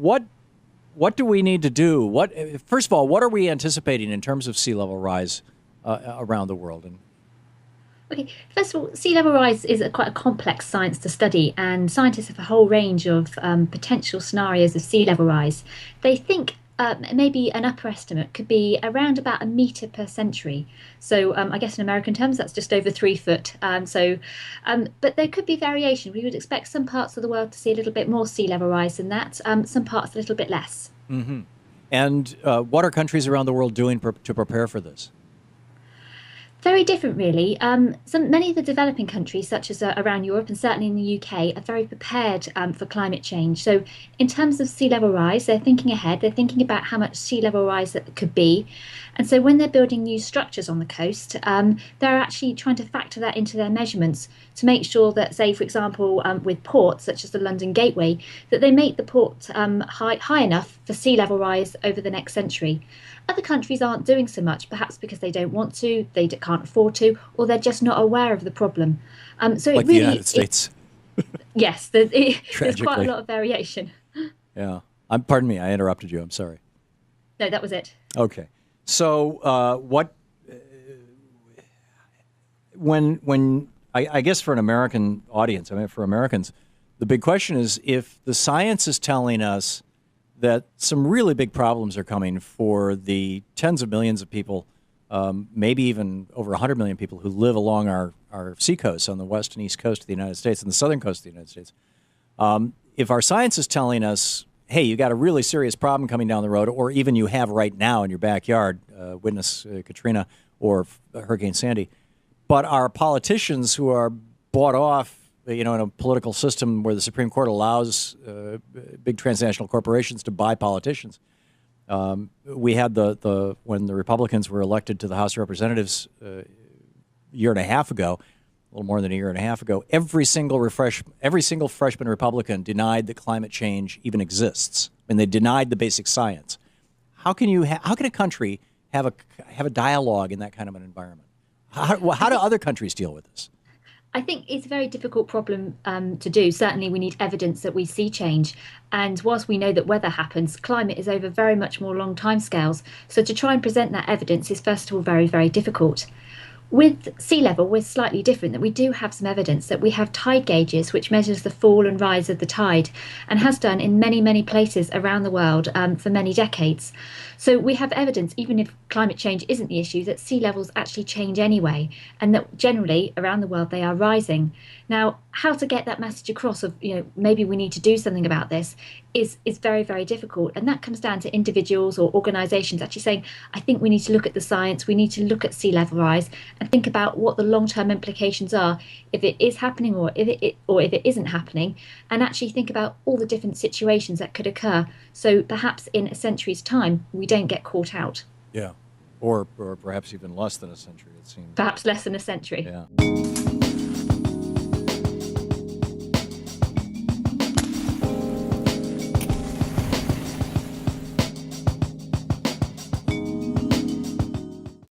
what do we need to do? First of all, what are we anticipating in terms of sea level rise around the world? And Okay, first of all, sea level rise is quite a complex science to study, and scientists have a whole range of potential scenarios of sea level rise. They think maybe an upper estimate could be around about a metre per century. So I guess in American terms, that's just over 3 foot. But there could be variation. We would expect some parts of the world to see a little bit more sea level rise than that, some parts a little bit less. mm-hmm. And what are countries around the world doing to prepare for this? Very different, really. Many of the developing countries, such as around Europe and certainly in the UK, are very prepared for climate change. So, in terms of sea level rise, they're thinking ahead. They're thinking about how much sea level rise that could be, and so when they're building new structures on the coast, they're actually trying to factor that into their measurements to make sure that, say, for example, with ports such as the London Gateway, that they make the port high enough for sea level rise over the next century. Other countries aren't doing so much, perhaps because they don't want to, they can't afford to, or they're just not aware of the problem. So Like it really, the United States. yes, there's quite a lot of variation. Yeah. Pardon me, I interrupted you. I'm sorry. No, that was it. Okay. So when I guess for an American audience, I mean, for Americans, the big question is if the science is telling us that some really big problems are coming for the tens of millions of people, maybe even over 100 million people who live along our seacoasts on the west and east coast of the United States and the southern coast of the United States. If our science is telling us, hey, you got a really serious problem coming down the road, or even you have right now in your backyard, witness Katrina or Hurricane Sandy, but our politicians who are bought off, in a political system where the Supreme Court allows big transnational corporations to buy politicians. We had when the Republicans were elected to the House of Representatives a year and a half ago, a little more than a year and a half ago, every single freshman Republican denied that climate change even exists, and they denied the basic science. How can a country have a dialogue in that kind of an environment? How do other countries deal with this? I think it's a very difficult problem to do. Certainly, we need evidence that we see change. And whilst we know that weather happens, climate is over very much more long timescales. So to try and present that evidence is, first of all, very, very difficult. With sea level, we're slightly different, that we do have some evidence that we have tide gauges, which measures the fall and rise of the tide and has done in many, many places around the world for many decades. So we have evidence, even if climate change isn't the issue, that sea levels actually change anyway, and that generally around the world they are rising. Now, how to get that message across of, maybe we need to do something about this is very, very difficult. And that comes down to individuals or organisations actually saying, I think we need to look at the science, we need to look at sea level rise and think about what the long-term implications are if it is happening or if it isn't happening, and actually think about all the different situations that could occur. So perhaps in a century's time, we don't get caught out. Yeah. Or perhaps even less than a century, it seems. Perhaps less than a century. Yeah.